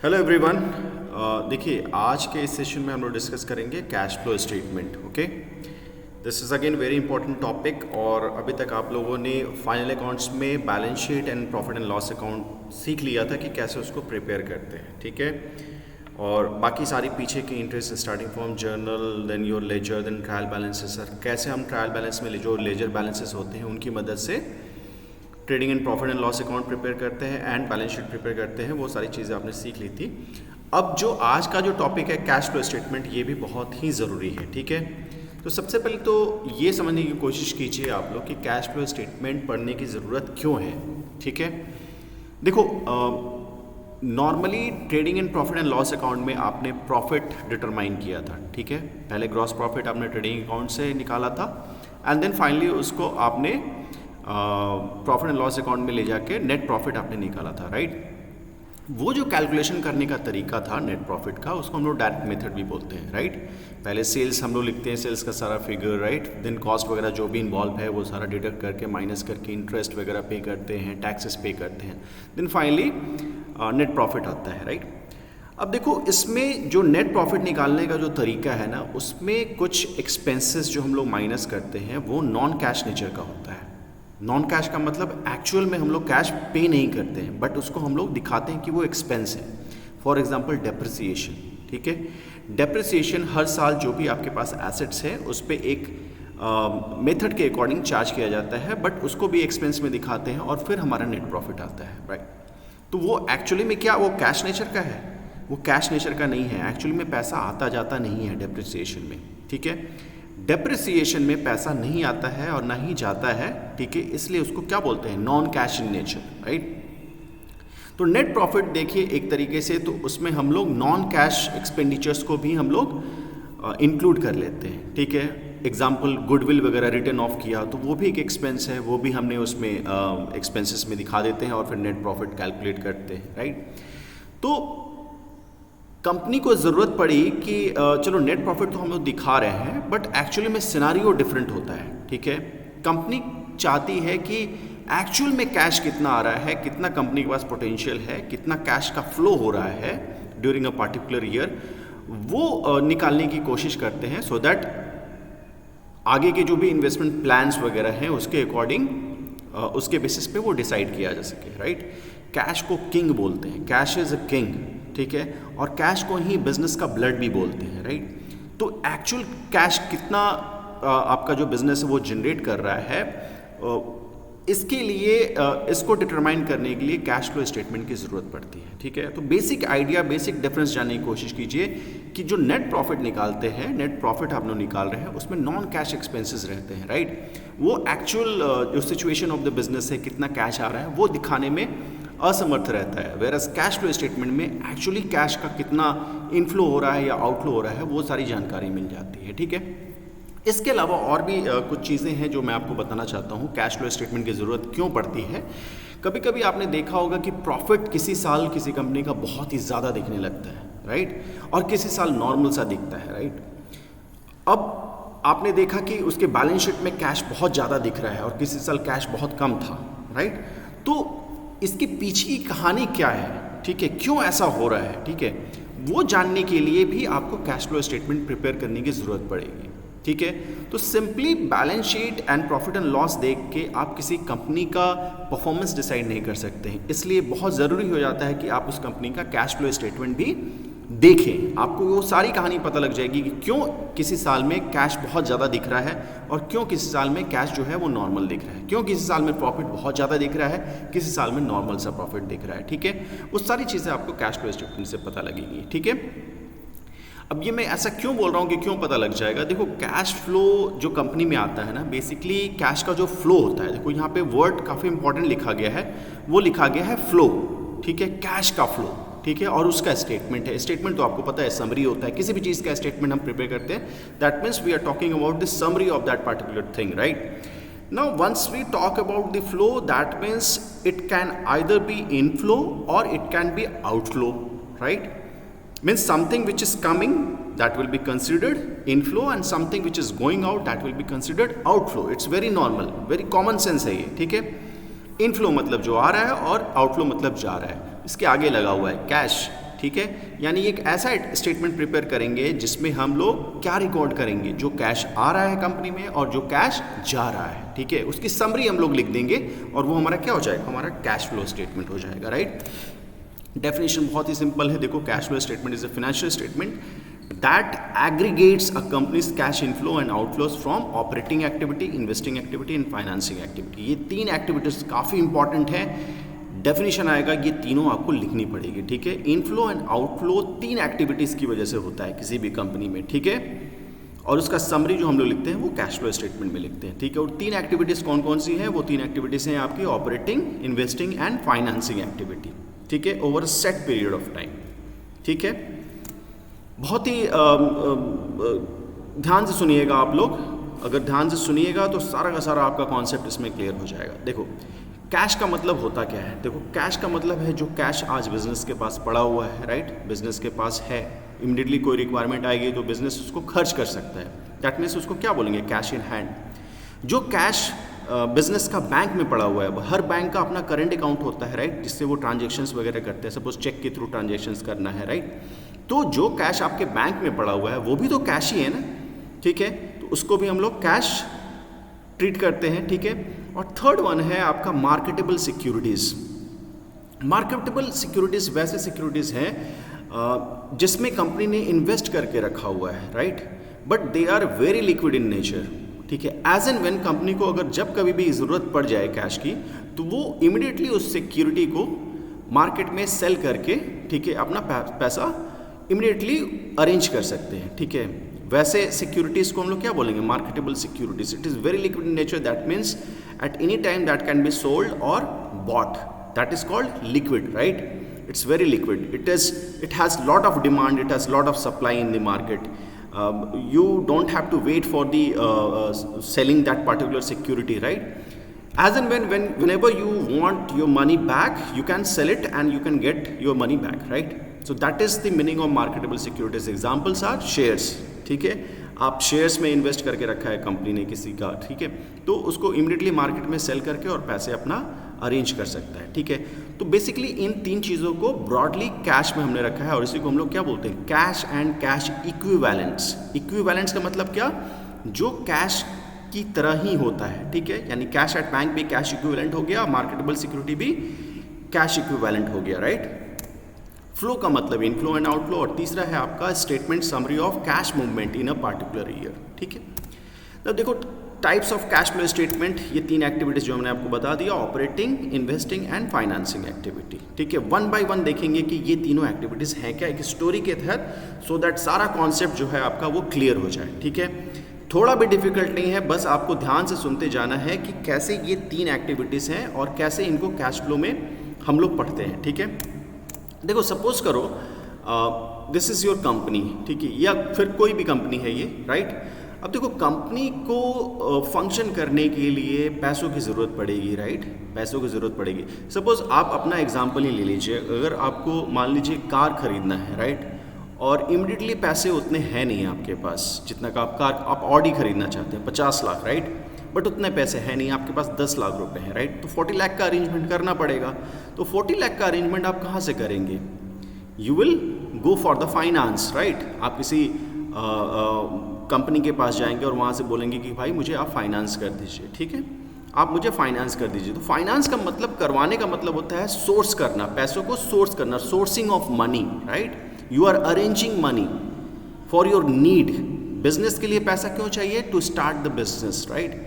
Hello everyone. देखिए, आज के इस सेशन में हम लोग डिस्कस करेंगे cash flow statement. Okay, this is again very important topic. और अभी तक आप लोगों ने फाइनल अकाउंट्स में balance sheet and profit and loss account सीख लिया था कि कैसे उसको प्रिपेयर करते हैं, ठीक है। और बाकी सारी पीछे की interest starting from journal, then your ledger, then trial balances, कैसे हम ट्रायल बैलेंस में जो लेजर बैलेंसेस होते हैं उनकी मदद से trading and profit and loss account prepare करते हैं एंड बैलेंस शीट प्रिपेयर करते हैं। वो सारी चीज़ें आपने सीख ली थी। अब जो आज का जो टॉपिक है कैश फ्लो स्टेटमेंट, ये भी बहुत ही ज़रूरी है, ठीक है। तो सबसे पहले तो ये समझने की कोशिश कीजिए आप लोग कि कैश फ्लो स्टेटमेंट पढ़ने की ज़रूरत क्यों है, ठीक है। देखो, normally trading and profit and loss account में आपने प्रॉफिट डिटरमाइन किया था, ठीक है। पहले ग्रॉस प्रॉफिट आपने ट्रेडिंग अकाउंट से निकाला था एंड देन फाइनली उसको आपने प्रॉफिट एंड लॉस अकाउंट में ले जाके नेट प्रॉफिट आपने निकाला था, राइट। वो जो कैलकुलेशन करने का तरीका था नेट प्रॉफिट का, उसको हम लोग डायरेक्ट मेथड भी बोलते हैं, राइट। पहले सेल्स हम लोग लिखते हैं, सेल्स का सारा फिगर, राइट। देन कॉस्ट वगैरह जो भी इन्वॉल्व है वो सारा डिडक्ट करके माइनस करके इंटरेस्ट वगैरह पे करते हैं, टैक्सेस पे करते हैं, देन फाइनली नेट प्रॉफिट आता है, राइट। अब देखो, इसमें जो नेट प्रॉफिट निकालने का जो तरीका है ना, उसमें कुछ एक्सपेंसेस जो हम लोग माइनस करते हैं वो नॉन कैश नेचर का होता है। नॉन कैश का मतलब एक्चुअल में हम लोग कैश पे नहीं करते हैं, बट उसको हम लोग दिखाते हैं कि वो एक्सपेंस है। फॉर एग्जांपल डेप्रिसिएशन, ठीक है। डेप्रिसिएशन हर साल जो भी आपके पास एसेट्स है उस पर एक मेथड के अकॉर्डिंग चार्ज किया जाता है, बट उसको भी एक्सपेंस में दिखाते हैं और फिर हमारा नेट प्रॉफिट आता है, राइट। तो वो एक्चुअली में क्या वो कैश नेचर का है? वो कैश नेचर का नहीं है। एक्चुअली में पैसा आता जाता नहीं है डेप्रिसिएशन में, ठीक है। डेप्रिसिएशन में पैसा नहीं आता है और ना ही जाता है, ठीक है। इसलिए उसको क्या बोलते हैं? Non cash in nature, right. तो नेट प्रॉफिट देखिए एक तरीके से, तो उसमें हम लोग नॉन कैश एक्सपेंडिचर्स को भी हम लोग इंक्लूड कर लेते हैं, ठीक है। एग्जाम्पल, गुडविल वगैरह रिटर्न ऑफ किया तो वो भी एक एक्सपेंस है, वो भी हमने उसमें एक्सपेंसेस में दिखा देते हैं और फिर नेट प्रॉफिट कैलकुलेट करते हैं, राइट। तो कंपनी को ज़रूरत पड़ी कि चलो नेट प्रॉफिट तो हम लोग दिखा रहे हैं, बट एक्चुअली में सिनारियो डिफरेंट होता है, ठीक है। कंपनी चाहती है कि एक्चुअल में कैश कितना आ रहा है, कितना कंपनी के पास पोटेंशियल है, कितना कैश का फ्लो हो रहा है ड्यूरिंग अ पर्टिकुलर ईयर, वो निकालने की कोशिश करते हैं, सो दैट आगे के जो भी इन्वेस्टमेंट प्लान्स वगैरह हैं उसके अकॉर्डिंग उसके बेसिस पे वो डिसाइड किया जा सके, राइट। कैश को किंग बोलते हैं, कैश इज़ अ किंग, ठीक है। और कैश को ही बिजनेस का ब्लड भी बोलते हैं, राइट। तो एक्चुअल कैश कितना आपका जो बिजनेस है वो जनरेट कर रहा है, इसके लिए इसको डिटरमाइन करने के लिए कैश फ्लो स्टेटमेंट की ज़रूरत पड़ती है, ठीक है। तो बेसिक आइडिया, बेसिक डिफरेंस जानने की कोशिश कीजिए कि जो नेट प्रॉफिट निकालते हैं, नेट प्रॉफिट आप लोग निकाल रहे हैं, उसमें नॉन कैश एक्सपेंसेस रहते हैं, राइट। वो एक्चुअल जो सिचुएशन ऑफ द बिजनेस है, कितना कैश आ रहा है, वो दिखाने में असमर्थ रहता है। वेरस कैश फ्लो स्टेटमेंट में एक्चुअली कैश का कितना इनफ्लो हो रहा है या आउटफ्लो हो रहा है वो सारी जानकारी मिल जाती है, ठीक है। इसके अलावा और भी कुछ चीज़ें हैं जो मैं आपको बताना चाहता हूँ कैश फ्लो स्टेटमेंट की ज़रूरत क्यों पड़ती है। कभी कभी आपने देखा होगा कि प्रॉफिट किसी साल किसी कंपनी का बहुत ही ज़्यादा दिखने लगता है, राइट, और किसी साल नॉर्मल सा दिखता है, राइट। अब आपने देखा कि उसके बैलेंस शीट में कैश बहुत ज़्यादा दिख रहा है और किसी साल कैश बहुत कम था, राइट। तो इसके पीछे की कहानी क्या है, ठीक है, क्यों ऐसा हो रहा है, ठीक है, वो जानने के लिए भी आपको कैश फ्लो स्टेटमेंट प्रिपेयर करने की ज़रूरत पड़ेगी, ठीक है। तो simply balance sheet and profit and loss देख के आप किसी कंपनी का परफॉर्मेंस डिसाइड नहीं कर सकते हैं। इसलिए बहुत ज़रूरी हो जाता है कि आप उस कंपनी का कैश फ्लो स्टेटमेंट भी देखें। आपको वो सारी कहानी पता लग जाएगी कि क्यों किसी साल में कैश बहुत ज़्यादा दिख रहा है और क्यों किसी साल में कैश जो है वो नॉर्मल दिख रहा है, क्यों किसी साल में प्रॉफिट बहुत ज़्यादा दिख रहा है, किसी साल में नॉर्मल सा प्रॉफिट दिख रहा है, ठीक है। वो सारी चीज़ें आपको कैश फ्लो स्टेटमेंट से पता लगेंगी, ठीक है। अब ये मैं ऐसा क्यों बोल रहा हूँ कि क्यों पता लग जाएगा? देखो, कैश फ्लो जो कंपनी में आता है ना, बेसिकली कैश का जो फ्लो होता है, देखो यहाँ पे वर्ड काफ़ी इंपॉर्टेंट लिखा गया है, वो लिखा गया है फ्लो, ठीक है, कैश का फ्लो, ठीक है। और उसका स्टेटमेंट है, स्टेटमेंट तो आपको पता है समरी होता है, किसी भी चीज़ का स्टेटमेंट हम प्रिपेयर करते हैं, that means we are talking about the summary of that particular thing, right. Now once we talk about the flow, that means it can either be inflow or it can be outflow, right. Means something which is coming that will be considered inflow and something which is going out that will be considered outflow. It's very normal, very common sense है ये, ठीक है। Inflow मतलब जो आ रहा है और outflow मतलब जा रहा है। इसके आगे लगा हुआ है कैश, ठीक है, यानी एक ऐसा स्टेटमेंट प्रिपेयर करेंगे जिसमें हम लोग क्या रिकॉर्ड करेंगे, जो कैश आ रहा है कंपनी में और जो कैश जा रहा है, ठीक है, उसकी समरी हम लोग लिख देंगे और वो हमारा क्या हो जाएगा, हमारा कैश फ्लो स्टेटमेंट हो जाएगा, राइट। डेफिनेशन बहुत ही सिंपल है, देखो cash flow statement is a financial statement that aggregates a company's cash inflow and outflows from operating activity, investing activity and financing activity। ये तीन एक्टिविटीज काफ़ी इंपॉर्टेंट है, definition आएगा, ये तीनों आपको लिखनी पड़ेगी, ठीक है। इनफ्लो एंड आउटफ्लो तीन एक्टिविटीज़ की वजह से होता है किसी भी कंपनी में, ठीक है, और उसका समरी जो हम लोग लिखते हैं वो कैश फ्लो स्टेटमेंट में लिखते हैं, ठीक है। और तीन एक्टिविटीज़ कौन कौन सी हैं, वो तीन एक्टिविटीज़ हैं आपकी operating, investing and financing activity, ठीक है, over set period of time, ठीक है। बहुत ही ध्यान से सुनिएगा आप लोग, अगर ध्यान से सुनिएगा तो सारा का सारा आपका कॉन्सेप्ट इसमें क्लियर हो जाएगा। देखो कैश का मतलब होता क्या है, देखो कैश का मतलब है जो कैश आज बिजनेस के पास पड़ा हुआ है, राइट, बिजनेस के पास है, इमीडिएटली कोई रिक्वायरमेंट आएगी तो बिजनेस उसको खर्च कर सकता है, दैट मीन्स उसको क्या बोलेंगे, कैश इन हैंड। जो कैश बिजनेस का बैंक में पड़ा हुआ है, हर बैंक का अपना करंट अकाउंट होता है, राइट, जिससे वो ट्रांजेक्शन्स वगैरह करते हैं, सपोज चेक के थ्रू ट्रांजेक्शन्स करना है, राइट, तो जो कैश आपके बैंक में पड़ा हुआ है वो भी तो कैश ही है ना, ठीक है, तो उसको भी हम लोग कैश ट्रीट करते हैं, ठीक है। और थर्ड वन है आपका मार्केटेबल सिक्योरिटीज़। मार्केटेबल सिक्योरिटीज़ वैसे सिक्योरिटीज़ हैं जिसमें कंपनी ने इन्वेस्ट करके रखा हुआ है, right, but they are very liquid in nature, ठीक है। एज एंड व्हेन कंपनी को अगर जब कभी भी ज़रूरत पड़ जाए कैश की तो वो इमिडिएटली उस सिक्योरिटी को मार्केट में सेल करके, ठीक है, अपना पैसा इमिडिएटली अरेंज कर सकते हैं, ठीक है। वैसे सिक्योरिटीज़ को हम लोग क्या बोलेंगे, marketable securities. It is very liquid in nature, that means at any time that can be sold or bought, that is called liquid, right, it's very liquid, it has lot of demand, it has lot of supply in the market. You don't have to wait for the selling that particular security, right? As and whenever you want your money back, you can sell it and you can get your money back, right? So that is the meaning of marketable securities. Examples are shares, ठीक है, आप shares में invest करके रखा है company ने किसी का, ठीक है, तो उसको इमीडिएटली मार्केट में सेल करके और पैसे अपना अरेंज कर सकता है, ठीक है। तो बेसिकली इन तीन चीज़ों को ब्रॉडली कैश में हमने रखा है और इसी को हम लोग क्या बोलते हैं, cash and cash equivalents. Equivalents का मतलब क्या, जो कैश की तरह ही होता है, ठीक है, यानी कैश एट बैंक भी कैश इक्विवेलेंट हो गया, मार्केटेबल सिक्योरिटी भी कैश इक्विवेलेंट हो गया, राइट। फ्लो का मतलब इनफ्लो एंड आउटफ्लो, और तीसरा है आपका statement summary of cash movement in a particular year, ठीक है। तो देखो types of cash flow statement, ये तीन एक्टिविटीज जो हमने आपको बता दिया, operating, investing and financing activity, ठीक है। वन बाय वन देखेंगे कि ये तीनों एक्टिविटीज हैं क्या एक स्टोरी के तहत, सो दैट सारा कॉन्सेप्ट जो है आपका वो क्लियर हो जाए, ठीक है। थोड़ा भी डिफिकल्ट नहीं है, बस आपको ध्यान से सुनते जाना है कि कैसे ये तीन एक्टिविटीज़ हैं और कैसे इनको कैश फ्लो में हम लोग पढ़ते हैं, ठीक है। देखो सपोज करो दिस इज़ योर कंपनी, ठीक है, या फिर कोई भी कंपनी है ये, राइट। अब देखो कंपनी को फंक्शन करने के लिए पैसों की ज़रूरत पड़ेगी, राइट, पैसों की ज़रूरत पड़ेगी। सपोज आप अपना एग्जांपल ही ले लीजिए, अगर आपको मान लीजिए कार खरीदना है, राइट, और इमिडिएटली पैसे उतने हैं नहीं आपके पास, जितना का आप ऑडी खरीदना चाहते हैं 50 लाख, राइट, बट उतने पैसे हैं नहीं, आपके पास 10 लाख रुपए हैं, राइट, तो 40 लाख का अरेंजमेंट करना पड़ेगा। तो 40 लाख का अरेंजमेंट आप कहाँ से करेंगे, you will go for the finance, right. आप किसी कंपनी के पास जाएंगे और वहाँ से बोलेंगे कि भाई मुझे आप फाइनेंस कर दीजिए, ठीक है, आप मुझे फाइनेंस कर दीजिए। तो फाइनेंस का मतलब, करवाने का मतलब होता है सोर्स करना, पैसों को सोर्स करना, sourcing of money, right. You are arranging money for your need. Business के लिए पैसा क्यों चाहिए, to start the business, right,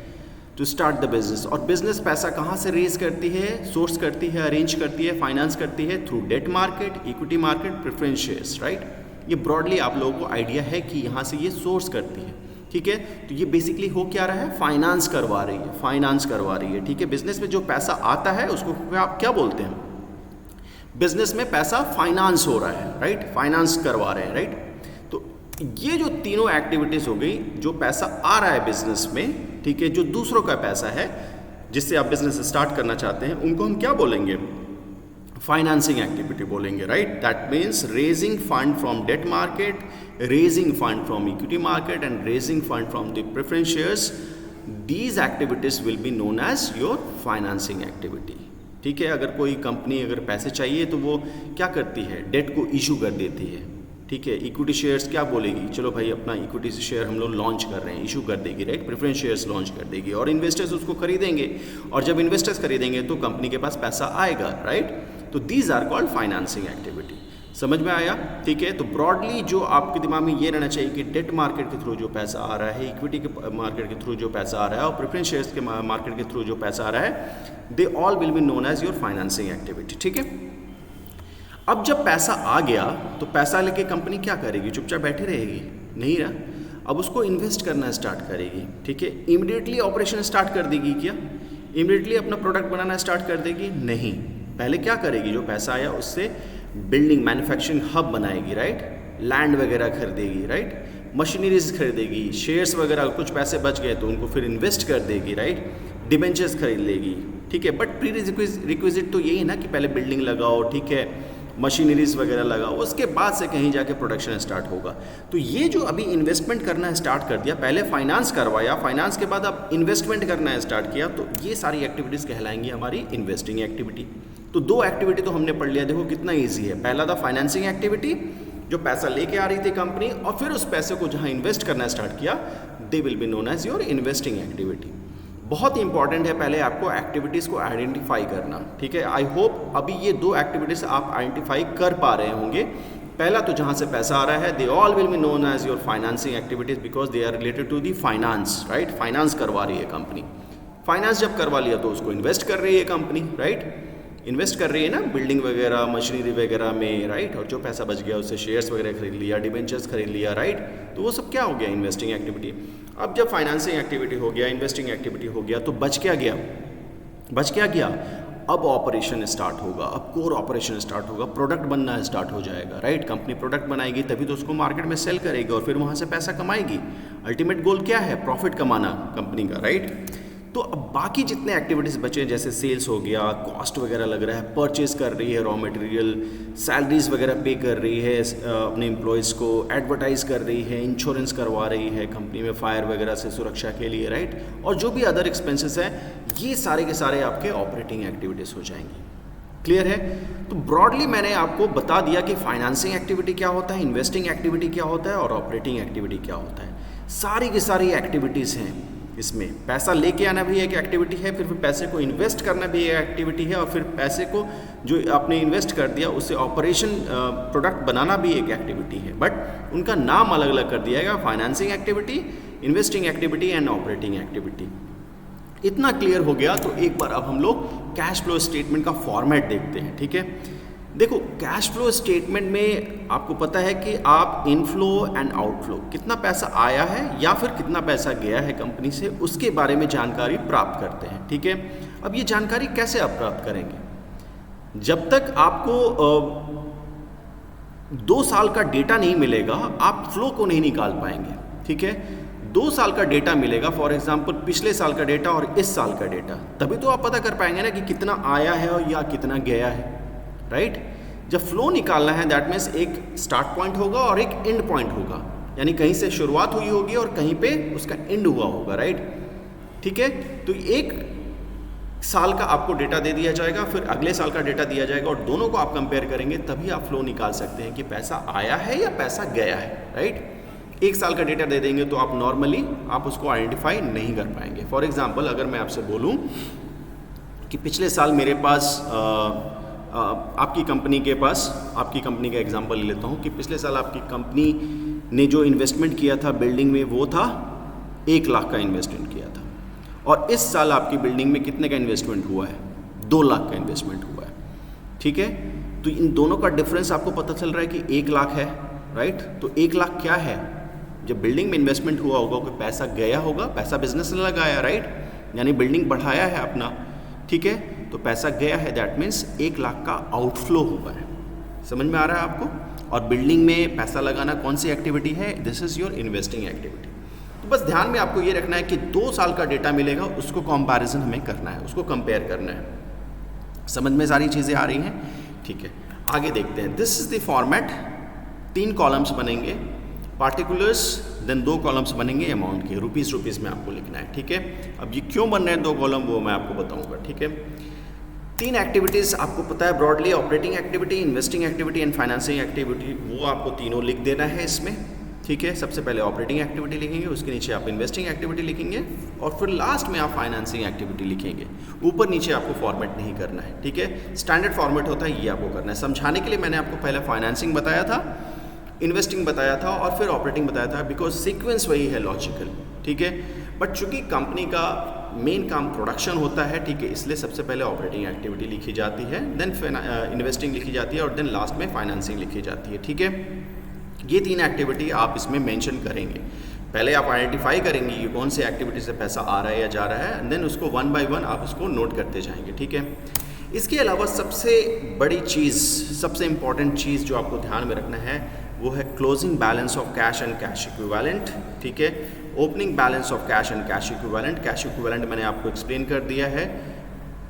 to start the business. और बिजनेस पैसा कहाँ से रेज करती है, सोर्स करती है, अरेंज करती है, फाइनेंस करती है, through debt market, equity market, preference shares, right. ये ब्रॉडली आप लोगों को आइडिया है कि यहाँ से ये सोर्स करती है, ठीक है। तो ये बेसिकली हो क्या रहा है, फाइनेंस करवा रही है, फाइनेंस करवा रही है, ठीक है। बिजनेस में जो पैसा आता है उसको आप क्या बोलते हैं, बिजनेस में पैसा फाइनेंस हो रहा है, राइट, फाइनेंस करवा रहे हैं, राइट। तो ये जो तीनों एक्टिविटीज़ हो गई, जो पैसा आ रहा है बिजनेस में, ठीक है, जो दूसरों का पैसा है जिससे आप बिजनेस स्टार्ट करना चाहते हैं, उनको हम क्या बोलेंगे, फाइनेंसिंग एक्टिविटी बोलेंगे, right. That means raising fund from debt market, raising fund from equity market and raising fund from the preference shares. These activities will be known as your financing activity, ठीक है। अगर कोई company अगर पैसे चाहिए तो वो क्या करती है, डेट को इशू कर देती है, ठीक है। इक्विटी शेयर्स क्या बोलेगी, चलो भाई अपना इक्विटी शेयर हम लोग लॉन्च कर रहे हैं, इशू कर देगी, राइट। प्रेफरेंस शेयर्स लॉन्च कर देगी और इन्वेस्टर्स उसको खरीदेंगे, और जब इन्वेस्टर्स खरीदेंगे तो कंपनी के पास पैसा आएगा, राइट। तो these are called financing activity. समझ में आया, ठीक है। तो ब्रॉडली जो आपके दिमाग में ये रहना चाहिए कि डेट मार्केट के थ्रू जो पैसा आ रहा है, इक्विटी के मार्केट के थ्रू जो पैसा आ रहा है और प्रेफरेंस शेयर्स के मार्केट के थ्रू जो पैसा आ रहा है, they all will be known as your financing activity, ठीक है। अब जब पैसा आ गया तो पैसा लेके कंपनी क्या करेगी, चुपचाप बैठी रहेगी, नहीं ना। अब उसको इन्वेस्ट करना स्टार्ट करेगी, ठीक है। इमीडिएटली ऑपरेशन स्टार्ट कर देगी क्या, इमीडिएटली अपना प्रोडक्ट बनाना स्टार्ट कर देगी, नहीं। पहले क्या करेगी, जो पैसा आया उससे बिल्डिंग मैन्युफैक्चरिंग हब बनाएगी, राइट। लैंड वगैरह खरीदेगी, राइट। मशीनरीज खरीदेगी, शेयर्स वगैरह कुछ पैसे बच गए तो उनको फिर इन्वेस्ट कर देगी, राइट। डिबेंचर्स खरीद लेगी, ठीक है। बट प्री रिक्विजिट तो यही है ना कि पहले बिल्डिंग लगाओ, ठीक है, मशीनरीज वगैरह लगाओ, उसके बाद से कहीं जाके प्रोडक्शन स्टार्ट होगा। तो ये जो अभी इन्वेस्टमेंट करना स्टार्ट कर दिया, पहले फाइनेंस करवाया, फाइनेंस के बाद अब इन्वेस्टमेंट करना स्टार्ट किया, तो ये सारी एक्टिविटीज़ कहलाएंगी हमारी इन्वेस्टिंग एक्टिविटी। तो दो एक्टिविटी तो हमने पढ़ लिया, देखो कितना ईजी है। पहला था फाइनेंसिंग एक्टिविटी, जो पैसा लेके आ रही थी कंपनी, और फिर उस पैसे को जहाँ इन्वेस्ट करना स्टार्ट किया, they will be known as your investing activity. बहुत ही इंपॉर्टेंट है पहले आपको एक्टिविटीज़ को आइडेंटिफाई करना, ठीक है। आई होप अभी ये दो एक्टिविटीज़ आप आइडेंटिफाई कर पा रहे होंगे। पहला तो जहाँ से पैसा आ रहा है, they all will be known as your financing activities because they are related to the finance, right. Finance करवा रही है कंपनी, फाइनेंस जब करवा लिया तो उसको इन्वेस्ट कर रही है कंपनी, राइट। इन्वेस्ट कर रही है ना बिल्डिंग वगैरह, मशीनरी वगैरह में, राइट। और जो पैसा बच गया उससे शेयर्स वगैरह खरीद लिया, डिबेंचर्स खरीद लिया, राइट। तो वो सब क्या हो गया, इन्वेस्टिंग एक्टिविटी। अब जब फाइनेंसिंग एक्टिविटी हो गया, इन्वेस्टिंग एक्टिविटी हो गया, तो बच क्या गया, बच क्या गया, अब ऑपरेशन स्टार्ट होगा, अब कोर ऑपरेशन स्टार्ट होगा, प्रोडक्ट बनना स्टार्ट हो जाएगा, राइट। कंपनी प्रोडक्ट बनाएगी तभी तो उसको मार्केट में सेल करेगी और फिर वहाँ से पैसा कमाएगी। अल्टीमेट गोल क्या है, प्रॉफिट कमाना कंपनी का, राइट। तो अब बाकी जितने एक्टिविटीज़ बचे, जैसे सेल्स हो गया, कॉस्ट वगैरह लग रहा है, परचेज कर रही है रॉ मटेरियल, सैलरीज वगैरह पे कर रही है अपने एम्प्लॉयज़ को, एडवर्टाइज कर रही है, इंश्योरेंस करवा रही है कंपनी में फायर वगैरह से सुरक्षा के लिए, राइट। और जो भी अदर एक्सपेंसेस हैं, ये सारे के सारे आपके ऑपरेटिंग एक्टिविटीज़ हो जाएंगी। क्लियर है। तो ब्रॉडली मैंने आपको बता दिया कि फाइनेंसिंग एक्टिविटी क्या होता है, इन्वेस्टिंग एक्टिविटी क्या होता है और ऑपरेटिंग एक्टिविटी क्या होता है। सारी की सारी एक्टिविटीज़ हैं इसमें। पैसा लेके आना भी एक एक्टिविटी है, फिर पैसे को इन्वेस्ट करना भी एक एक्टिविटी है, और फिर पैसे को जो आपने इन्वेस्ट कर दिया उससे ऑपरेशन प्रोडक्ट बनाना भी एक एक्टिविटी है। बट उनका नाम अलग अलग कर दिया गया, financing activity, investing activity and operating activity. इतना क्लियर हो गया तो एक बार अब हम लोग कैश फ्लो स्टेटमेंट का फॉर्मेट देखते हैं, ठीक है। देखो कैश फ्लो स्टेटमेंट में आपको पता है कि आप इनफ्लो एंड आउटफ्लो, कितना पैसा आया है या फिर कितना पैसा गया है कंपनी से, उसके बारे में जानकारी प्राप्त करते हैं, ठीक है। अब ये जानकारी कैसे आप प्राप्त करेंगे, जब तक आपको 2 साल का डेटा नहीं मिलेगा आप फ्लो को नहीं निकाल पाएंगे, ठीक है। 2 साल का डेटा मिलेगा, फॉर एग्जाम्पल पिछले साल का डेटा और इस साल का डेटा, तभी तो आप पता कर पाएंगे ना कि कितना आया है और या कितना गया है, राइट। जब फ्लो निकालना है दैट मीन्स एक स्टार्ट पॉइंट होगा और एक एंड पॉइंट होगा, यानी कहीं से शुरुआत हुई होगी और कहीं पे उसका एंड हुआ होगा, राइट, ठीक है। तो एक साल का आपको डेटा दे दिया जाएगा, फिर अगले साल का डेटा दिया जाएगा और दोनों को आप कंपेयर करेंगे, तभी आप फ्लो निकाल सकते हैं कि पैसा आया है या पैसा गया है, राइट। एक साल का डेटा दे देंगे तो आप नॉर्मली आप उसको आइडेंटिफाई नहीं कर पाएंगे। फॉर एग्जाम्पल अगर मैं आपसे बोलूँ कि पिछले साल मेरे पास आपकी कंपनी का एग्जांपल ले लेता हूँ कि पिछले साल आपकी कंपनी ने जो इन्वेस्टमेंट किया था बिल्डिंग में वो था 1 लाख का इन्वेस्टमेंट किया था, और इस साल आपकी बिल्डिंग में कितने का इन्वेस्टमेंट हुआ है, 2 लाख का इन्वेस्टमेंट हुआ है, ठीक है। तो इन दोनों का डिफरेंस आपको पता चल रहा है कि 1 लाख है, राइट। तो 1 लाख क्या है, जब बिल्डिंग में इन्वेस्टमेंट हुआ होगा कोई पैसा गया होगा, पैसा बिजनेस ने लगाया, राइट, यानी बिल्डिंग बढ़ाया है अपना, ठीक है। तो पैसा गया है दैट मीन्स 1 लाख का आउटफ्लो हुआ है, समझ में आ रहा है आपको। और बिल्डिंग में पैसा लगाना कौन सी एक्टिविटी है, this is your investing activity. तो बस ध्यान में आपको ये रखना है कि 2 साल का डेटा मिलेगा, उसको कंपैरिजन हमें करना है, उसको कंपेयर करना है। समझ में सारी चीज़ें आ रही हैं, ठीक है। आगे देखते हैं, this is the format. 3 columns बनेंगे, पार्टिकुलर्स, देन 2 कॉलम्स बनेंगे अमाउंट के, रुपीज़ में आपको लिखना है, ठीक है। अब ये क्यों बन रहे हैं 2 कॉलम वो मैं आपको बताऊंगा, ठीक है। तीन एक्टिविटीज़ आपको पता है broadly, operating activity, investing activity and financing activity, वो आपको तीनों लिख देना है इसमें, ठीक है। सबसे पहले ऑपरेटिंग एक्टिविटी लिखेंगे, उसके नीचे आप इन्वेस्टिंग एक्टिविटी लिखेंगे और फिर लास्ट में आप फाइनेंसिंग एक्टिविटी लिखेंगे। ऊपर नीचे आपको फॉर्मेट नहीं करना है, ठीक है। स्टैंडर्ड फॉर्मेट होता है, ये आपको करना है। समझाने के लिए मैंने आपको पहले फाइनेंसिंग बताया था, इन्वेस्टिंग बताया था और फिर ऑपरेटिंग बताया था, बिकॉज सीक्वेंस वही है, लॉजिकल, ठीक है। बट चूंकि कंपनी का मेन काम प्रोडक्शन होता है, ठीक है, इसलिए सबसे पहले ऑपरेटिंग एक्टिविटी लिखी जाती है, देन इन्वेस्टिंग लिखी जाती है और देन लास्ट में फाइनेंसिंग लिखी जाती है, ठीक है। ये तीन एक्टिविटी आप इसमें मेंशन करेंगे। पहले आप आइडेंटिफाई करेंगे कि कौन सी एक्टिविटी से पैसा आ रहा है या जा रहा है, एंड देन उसको वन बाय वन आप उसको नोट करते जाएंगे, ठीक है। इसके अलावा सबसे बड़ी चीज़, सबसे इम्पॉर्टेंट चीज़ जो आपको ध्यान में रखना है वो है closing balance of cash and cash equivalent, ठीक है। Opening balance of cash and cash equivalent. Cash equivalent मैंने आपको एक्सप्लेन कर दिया है।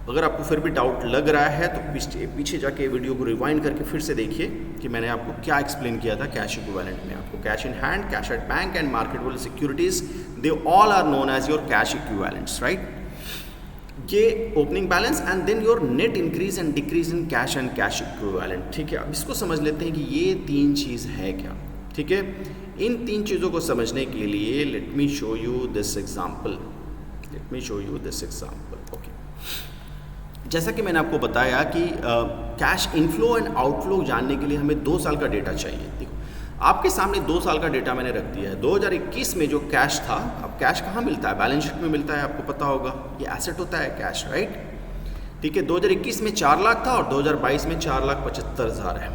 अगर आपको फिर भी डाउट लग रहा है तो पीछे जाके वीडियो को रिवाइंड करके फिर से देखिए कि मैंने आपको क्या एक्सप्लेन किया था कैश इक्विवेलेंट में। आपको cash in hand, cash at bank and marketable securities, they all are known as your cash equivalents, right. ये opening balance and then your net increase and decrease in cash and cash equivalent, ठीक है। अब इसको समझ लेते हैं कि ये तीन चीज़ है क्या, ठीक है। इन तीन चीज़ों को समझने के लिए let me show you this example, okay. जैसा कि मैंने आपको बताया कि कैश इनफ्लो एंड आउटफ्लो जानने के लिए हमें 2 साल का डेटा चाहिए। देखो आपके सामने 2 साल का डेटा मैंने रख दिया है। 2021 में जो कैश था, अब कैश कहाँ मिलता है? बैलेंस शीट में मिलता है, आपको पता होगा, ये एसेट होता है कैश, राइट, ठीक है। 2021 में 4 लाख था और 2022 में 4,75,000 है,